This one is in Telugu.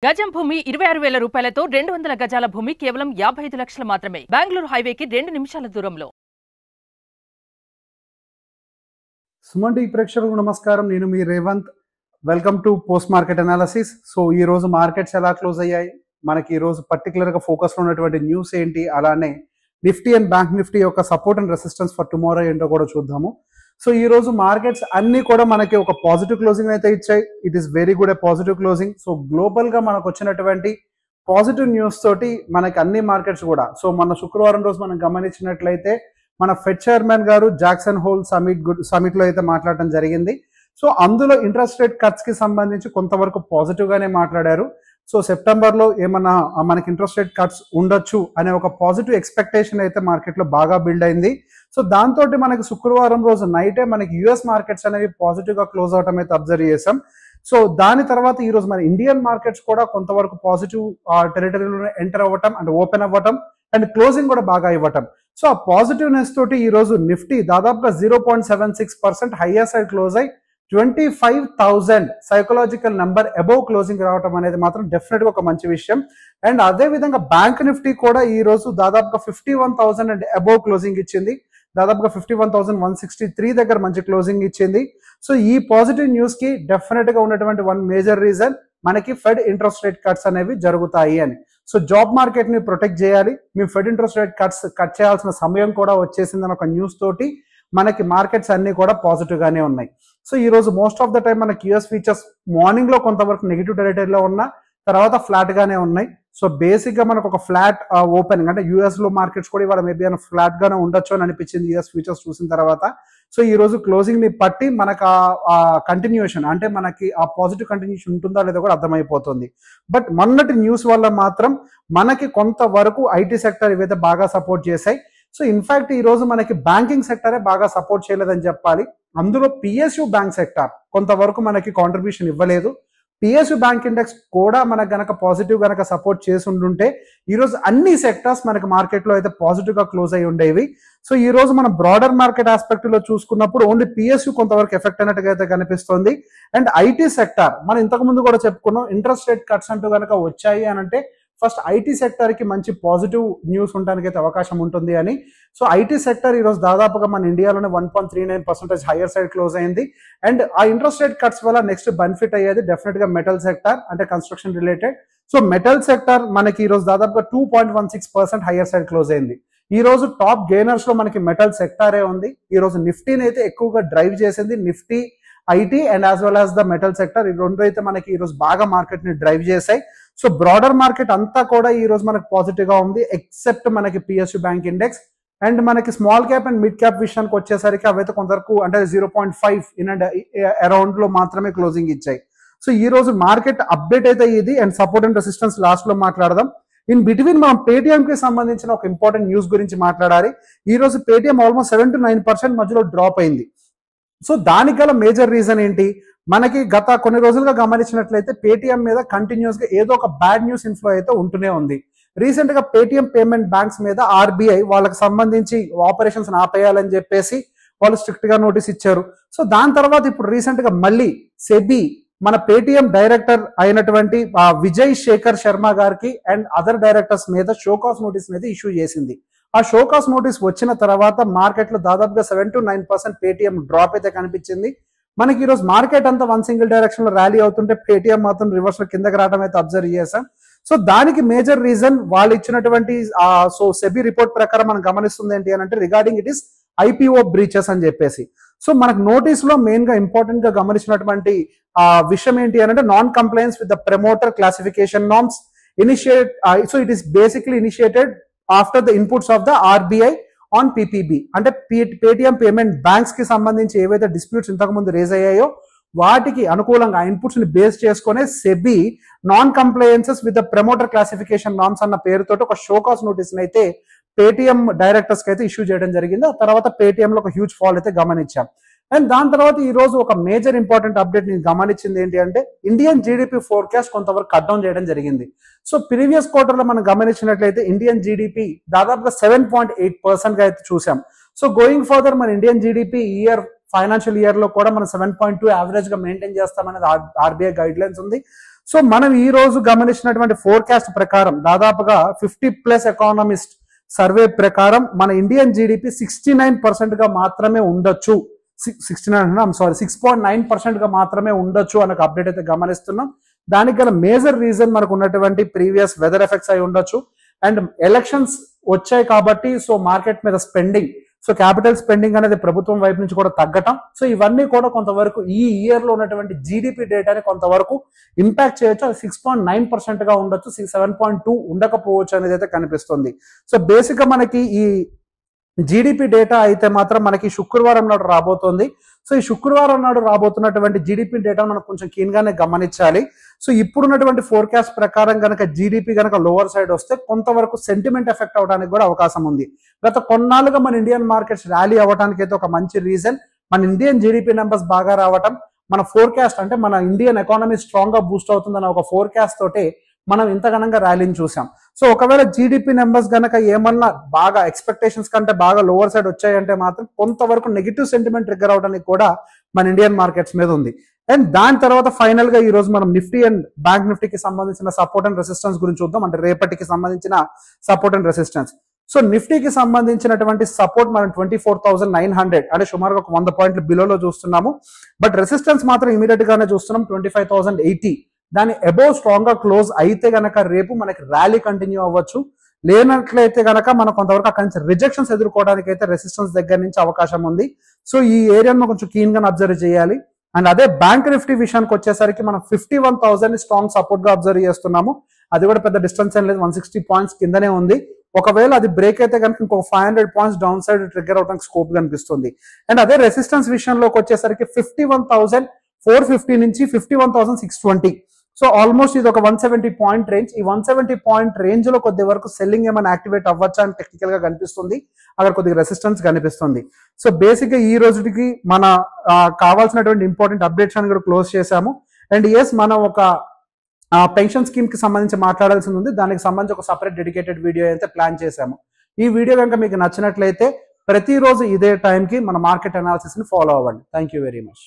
గజం భూమి 26,000 రూపాయలతో 200 గజాల భూమి కేవలం 55 లక్షలు మాత్రమే. బెంగళూరు హైవేకి 2 నిమిషాల దూరంలో. సుమన్ టీవీ ప్రేక్షకులకు నమస్కారం. నేను మీ Revanth. Welcome to post market analysis. So ఈ రోజు మార్కెట్స్ ఎలా క్లోజ్ అయ్యాయి, మనకి ఈ రోజు పర్టికులర్ గా ఫోకస్ లో ఉన్నటువంటి న్యూస్ ఏంటి, అలానే నిఫ్టీ అండ్ బ్యాంక్ నిఫ్టీ యొక్క support and resistance for tomorrow ఏంటో కూడా చూద్దాము. సో ఈ రోజు మార్కెట్స్ అన్ని కూడా మనకి ఒక పాజిటివ్ క్లోజింగ్ అయితే ఇచ్చాయి. It is very good positive closing. So global గా మనకు వచ్చినటువంటి పాజిటివ్ న్యూస్ తోటి మనకి అన్ని మార్కెట్స్ కూడా, సో మన శుక్రవారం రోజు మనం గమనించినట్లయితే మన ఫెడ్ చైర్మన్ గారు జాక్సన్ హోల్ సమిట్ లో అయితే మాట్లాడడం జరిగింది. సో అందులో ఇంట్రెస్ట్ రేట్ కట్స్ కి సంబంధించి కొంతవరకు పాజిటివ్ గానే మాట్లాడారు. సో సెప్టెంబర్ లో ఏమన్నా మనకి ఇంట్రెస్ట్ రేట్ కట్స్ ఉండొచ్చు అనే ఒక పాజిటివ్ ఎక్స్పెక్టేషన్ అయితే మార్కెట్ లో బాగా బిల్డ్ అయింది. సో దాంతో మనకి శుక్రవారం రోజు నైటే మనకి యుఎస్ మార్కెట్స్ అనేవి పాజిటివ్ గా క్లోజ్ అవటం అయితే అబ్జర్వ్ చేసాం. సో దాని తర్వాత ఈ రోజు మన ఇండియన్ మార్కెట్స్ కూడా కొంతవరకు పాజిటివ్ టెరిటరీలో ఎంటర్ అవ్వటం అండ్ ఓపెన్ అవ్వటం అండ్ క్లోజింగ్ కూడా బాగా ఇవ్వటం. సో ఆ పాజిటివ్నెస్ తోటి ఈ రోజు నిఫ్టీ దాదాపుగా 0.76% హైయర్ సైడ్ క్లోజ్ అయి 25,000 సైకలాజికల్ నెంబర్ అబౌవ్ క్లోజింగ్ రావటం అనేది మాత్రం డెఫినెట్ గా ఒక మంచి విషయం. అండ్ అదే విధంగా బ్యాంక్ నిఫ్టీ కూడా ఈ రోజు దాదాపుగా 51,000 అండ్ అబౌవ్ క్లోజింగ్ ఇచ్చింది. దాదాపుగా 51,163 దగ్గర మంచి క్లోజింగ్ ఇచ్చింది. సో ఈ పాజిటివ్ న్యూస్ కి డెఫినెట్ గా ఉన్నటువంటి వన్ మేజర్ రీజన్ మనకి ఫెడ్ ఇంట్రెస్ట్ రేట్ కట్స్ అనేవి జరుగుతాయి అని. సో జాబ్ మార్కెట్ ని ప్రొటెక్ట్ చేయాలి, మీ ఫెడ్ ఇంట్రెస్ట్ రేట్ కట్ చేయాల్సిన సమయం కూడా వచ్చేసిందని ఒక న్యూస్ తోటి మనకి మార్కెట్స్ అన్ని కూడా పాజిటివ్ గానే ఉన్నాయి. సో ఈ రోజు మోస్ట్ ఆఫ్ ద టైం మనకి యూఎస్ ఫీచర్స్ మార్నింగ్ లో కొంతవరకు నెగిటివ్ టెరిటరీలో ఉన్న తర్వాత ఫ్లాట్ గానే ఉన్నాయి. సో బేసిక్ గా మనకు ఒక ఫ్లాట్ ఓపెనింగ్, అంటే యూఎస్ లో మార్కెట్స్ కూడా ఇవాళ మేబీ ఫ్లాట్ గానే ఉండొచ్చు అని అనిపించింది యూఎస్ ఫీచర్స్ చూసిన తర్వాత. సో ఈ రోజు క్లోజింగ్ ని బట్టి మనకు ఆ కంటిన్యూషన్, అంటే మనకి ఆ పాజిటివ్ కంటిన్యూషన్ ఉంటుందా లేదా కూడా అర్థమైపోతుంది. బట్ మొన్నటి న్యూస్ వల్ల మాత్రం మనకి కొంతవరకు ఐటీ సెక్టర్ ఇవైతే బాగా సపోర్ట్ చేశాయి. సో ఇన్ఫాక్ట్ ఈ రోజు మనకి బ్యాంకింగ్ సెక్టరే బాగా సపోర్ట్ చేయలేదని చెప్పాలి. అందులో పిఎస్యు బ్యాంక్ సెక్టర్ కొంతవరకు మనకి కాంట్రిబ్యూషన్ ఇవ్వలేదు. పిఎస్యు బ్యాంక్ ఇండెక్స్ కూడా మనకు గనక పాజిటివ్ గనక సపోర్ట్ చేసి ఉంటుంటే ఈ రోజు అన్ని సెక్టర్స్ మనకి మార్కెట్ లో అయితే పాజిటివ్ గా క్లోజ్ అయి ఉండేవి. సో ఈ రోజు మనం బ్రాడర్ మార్కెట్ ఆస్పెక్ట్ లో చూసుకున్నప్పుడు ఓన్లీ పిఎస్యు కొంతవరకు ఎఫెక్ట్ అయినట్టుగా అయితే కనిపిస్తుంది. అండ్ ఐటీ సెక్టర్ మనం ఇంతకు ముందు కూడా చెప్పుకున్నాం, ఇంట్రెస్ట్ రేట్ కట్స్ అంటూ గనక వచ్చాయి అని అంటే ఫస్ట్ ఐటీ సెక్టర్ కి మంచి పాజిటివ్ న్యూస్ ఉండడానికి అయితే అవకాశం ఉంటుంది అని. సో ఐటీ సెక్టర్ ఈ రోజు దాదాపుగా మన ఇండియాలోనే 1.39% హైయర్ సైడ్ క్లోజ్ అయింది. అండ్ ఆ ఇంట్రెస్ట్ రేట్ కట్స్ వల్ల నెక్స్ట్ బెనిఫిట్ అయ్యేది డెఫినెట్ గా మెటల్ సెక్టర్, అంటే construction related. So metal sector మనకి ఈ రోజు దాదాపుగా 2.16% హైయర్ సైడ్ క్లోజ్ అయింది. ఈ రోజు టాప్ గెయినర్స్ లో మనకి మెటల్ సెక్టారే ఉంది. ఈ రోజు నిఫ్టీని అయితే ఎక్కువగా డ్రైవ్ చేసింది Nifty, IT and as well as the metal sector. ఈ రెండు అయితే మనకి ఈ రోజు బాగా మార్కెట్ ని డ్రైవ్ చేశాయి. సో బ్రాడర్ మార్కెట్ అంతా కూడా ఈ రోజు మనకి పాజిటివ్ గా ఉంది ఎక్సెప్ట్ మనకి పిఎస్యు బ్యాంక్ ఇండెక్స్. అండ్ మనకి small cap and mid cap విషయానికి వచ్చేసరికి అవైతే కొంతవరకు అంటే 0.5 ఇన్ అండ్ అరౌండ్ లో మాత్రమే క్లోజింగ్ ఇచ్చాయి. సో ఈ రోజు మార్కెట్ అప్డేట్ అయితే ఇది. And support and resistance last లో మాట్లాడదాం. ఇన్ బిట్వీన్ మనం పేటిఎం కి సంబంధించిన ఒక ఇంపార్టెంట్ న్యూస్ గురించి మాట్లాడాలి. ఈ రోజు పేటిఎం ఆల్మోస్ట్ 7 to 9% మధ్యలో డ్రాప్ అయింది. సో దానికి గల మేజర్ రీజన్ ఏంటి, మనకి గత కొన్ని రోజులుగా గమనించినట్లయితే పేటిఎం మీద కంటిన్యూస్ గా ఏదో ఒక బ్యాడ్ న్యూస్ ఇన్ఫ్లో అయితే ఉంటూనే ఉంది. రీసెంట్ గా పేటిఎం పేమెంట్ బ్యాంక్స్ మీద ఆర్బీఐ వాళ్ళకి సంబంధించి ఆపరేషన్స్ ఆపేయాలని చెప్పేసి వాళ్ళు స్ట్రిక్ట్ గా నోటీస్ ఇచ్చారు. సో దాని తర్వాత ఇప్పుడు రీసెంట్ గా మళ్ళీ సెబీ మన పేటిఎం డైరెక్టర్ అయినటువంటి విజయ్ శేఖర్ శర్మ గారికి అండ్ అదర్ డైరెక్టర్స్ మీద షోకాస్ నోటీస్ అయితే ఇష్యూ చేసింది. ఆ షోకాస్ నోటీస్ వచ్చిన తర్వాత మార్కెట్ లో దాదాపుగా 7 to 9% పేటిఎం డ్రాప్ అయితే కనిపించింది. మనకి ఈరోజు మార్కెట్ అంతా వన్ సింగిల్ డైరెక్షన్ లో ర్యాలీ అవుతుంటే పేటిఎం మాత్రం రివర్స్ లో కిందకి రావడం అయితే అబ్జర్వ్ చేశాం. సో దానికి మేజర్ రీజన్ వాళ్ళు ఇచ్చినటువంటి సో సెబీ రిపోర్ట్ ప్రకారం మనం గమనిస్తుంది ఏంటి అని అంటే regarding it is IPO breaches అని చెప్పేసి. సో మనకు నోటీస్ లో మెయిన్ గా ఇంపార్టెంట్ గా గమనించినటువంటి విషయం ఏంటి అని అంటే non complains with the promoter classification norms initiate. So it is basically initiated after the inputs of the RBI on PPB, అంటే పేటిఎం పేమెంట్ బ్యాంక్స్ కి సంబంధించి ఏవైతే డిస్ప్యూట్స్ ఇంతకు ముందు రేజ్ అయ్యాయో వాటికి అనుకూలంగా ఇన్పుట్స్ ని బేస్ చేసుకునే SEBI non compliances with the promoter classification norms అన్న పేరుతో ఒక షోకాస్ నోటీస్ అయితే పేటిఎం డైరెక్టర్స్ కి అయితే ఇష్యూ చేయడం జరిగింది. ఆ తర్వాత పేటిఎం లో ఒక హ్యూజ్ ఫాల్ అయితే గమనించాం. అండ్ దాని తర్వాత ఈ రోజు ఒక మేజర్ ఇంపార్టెంట్ అప్డేట్ నేను గమనించింది ఏంటి అంటే ఇండియన్ జీడిపి ఫోర్కాస్ట్ కొంతవరకు కట్ డౌన్ చేయడం జరిగింది. సో ప్రీవియస్ క్వార్టర్ లో మనం గమనించినట్లయితే ఇండియన్ జీడిపి దాదాపుగా 7.8% గా అయితే చూసాం. సో గోయింగ్ ఫర్దర్ మన Indian GDP year financial year లో కూడా మనం 7.2 యావరేజ్ గా మెయింటైన్ చేస్తామనేది ఆర్బీఐ గైడ్ లైన్స్ ఉంది. సో మనం ఈ రోజు గమనించినటువంటి ఫోర్కాస్ట్ ప్రకారం దాదాపుగా 50+ ఎకానమిస్ట్ సర్వే ప్రకారం మన ఇండియన్ జీడిపి 69% గా మాత్రమే ఉండొచ్చు. 6.9% గా మాత్రమే ఉండొచ్చు అనే అప్డేట్ అయితే గమనిస్తున్నాం. దానికి గల మేజర్ రీజన్ మనకు ఉన్నటువంటి ప్రీవియస్ వెదర్ ఎఫెక్ట్స్ అయి ఉండొచ్చు అండ్ ఎలక్షన్స్ వచ్చాయి కాబట్టి సో మార్కెట్ మీద స్పెండింగ్, సో క్యాపిటల్ స్పెండింగ్ అనేది ప్రభుత్వం వైపు నుంచి కూడా తగ్గటం, సో ఇవన్నీ కూడా కొంతవరకు ఈ ఇయర్ లో ఉన్నటువంటి జీడిపి డేటాని కొంతవరకు ఇంపాక్ట్ చేయొచ్చు. అది 6.9% గా ఉండొచ్చు, 7.2 ఉండకపోవచ్చు అనేది అయితే కనిపిస్తుంది. సో బేసిక్ గా మనకి ఈ జీడిపి డేటా అయితే మాత్రం మనకి శుక్రవారం నాడు రాబోతోంది. సో ఈ శుక్రవారం నాడు రాబోతున్నటువంటి జీడిపి డేటా మనం కొంచెం కీన్ గానే గమనించాలి. సో ఇప్పుడున్నటువంటి ఫోర్కాస్ట్ ప్రకారం కనుక జీడిపి కనుక లోవర్ సైడ్ వస్తే కొంతవరకు సెంటిమెంట్ ఎఫెక్ట్ అవడానికి కూడా అవకాశం ఉంది. గత కొన్నాళ్ళుగా మన ఇండియన్ మార్కెట్స్ ర్యాలీ అవ్వడానికి అయితే ఒక మంచి రీజన్ మన ఇండియన్ జీడిపి నెంబర్స్ బాగా రావటం, మన ఫోర్కాస్ట్ అంటే మన ఇండియన్ ఎకానమీ స్ట్రాంగ్ గా బూస్ట్ అవుతుందన్న ఒక ఫోర్కాస్ట్ తోటే మనం ఇంతగనంగా ర్యాలీని చూసాం. సో ఒకవేళ జీడిపి నెంబర్స్ గనక ఏమన్నా బాగా ఎక్స్పెక్టేషన్స్ కంటే బాగా లోవర్ సైడ్ వచ్చాయంటే మాత్రం కొంతవరకు నెగిటివ్ సెంటిమెంట్ ట్రిగ్గర్ అవడానికి కూడా మన ఇండియన్ మార్కెట్స్ మీద ఉంది. అండ్ దాని తర్వాత ఫైనల్ గా ఈ రోజు మనం నిఫ్టీ అండ్ బ్యాంక్ నిఫ్టీకి సంబంధించిన సపోర్ట్ అండ్ రెసిస్టెన్స్ గురించి చూద్దాం. అంటే రేపటికి సంబంధించిన సపోర్ట్ అండ్ రెసిస్టెన్స్. సో నిఫ్టీకి సంబంధించినటువంటి సపోర్ట్ మనం 24,900 అంటే సుమారుగా ఒక 100 పాయింట్లు బిలోలో చూస్తున్నాము. బట్ రెసిస్టెన్స్ మాత్రం ఇమీడియట్ గానే చూస్తున్నాం 25,080. దాని అబోవ్ స్ట్రాంగ్ గా క్లోజ్ అయితే గనక రేపు మనకి ర్యాలీ కంటిన్యూ అవ్వచ్చు. లేనట్లయితే గనక మనం కొంతవరకు అక్కడి నుంచి రిజెక్షన్స్ ఎదుర్కోవడానికి అయితే రెసిస్టెన్స్ దగ్గర నుంచి అవకాశం ఉంది. సో ఈ ఏరియాను కొంచెం కీన్ గా అబ్జర్వ్ చేయాలి. అండ్ అదే బ్యాంక్ నిఫ్టీ విషయానికి వచ్చేసరికి మనం 51,000 స్ట్రాంగ్ సపోర్ట్ గా అబ్జర్వ్ చేస్తున్నాము. అది కూడా పెద్ద డిస్టెన్స్ ఏం లేదు, 160 పాయింట్స్ కిందనే ఉంది. ఒకవేళ అది బ్రేక్ అయితే కనుక ఇంకో 500 పాయింట్స్ డౌన్ సైడ్ ట్రిగ్గర్ అవడానికి స్కోప్ కనిపిస్తుంది. అండ్ అదే రెసిస్టెన్స్ విషయంలోకి వచ్చేసరికి 51,450 నుంచి 51,620. సో ఆల్మోస్ట్ ఇది ఒక 170 పాయింట్ రేంజ్. ఈ 170 పాయింట్ రేంజ్ లో కొద్ది వరకు సెల్లింగ్ ఏమైనా యాక్టివేట్ అవ్వచ్చా అని టెక్నికల్ గా కనిపిస్తుంది. అక్కడ కొద్దిగా రెసిస్టెన్స్ కనిపిస్తుంది. సో బేసిక్ గా ఈ రోజుకి మన కావాల్సినటువంటి ఇంపార్టెంట్ అప్డేట్స్ అని కూడా క్లోజ్ చేశాము. అండ్ ఎస్ మనం ఒక పెన్షన్ స్కీమ్ కి సంబంధించి మాట్లాడాల్సి ఉంది. దానికి సంబంధించి ఒక సపరేట్ డెడికేటెడ్ వీడియో అయితే ప్లాన్ చేశాము. ఈ వీడియో కనుక మీకు నచ్చినట్లయితే ప్రతిరోజు ఇదే టైంకి మన మార్కెట్ అనాలిసిస్ ని ఫాలో అవ్వండి. Thank you very much.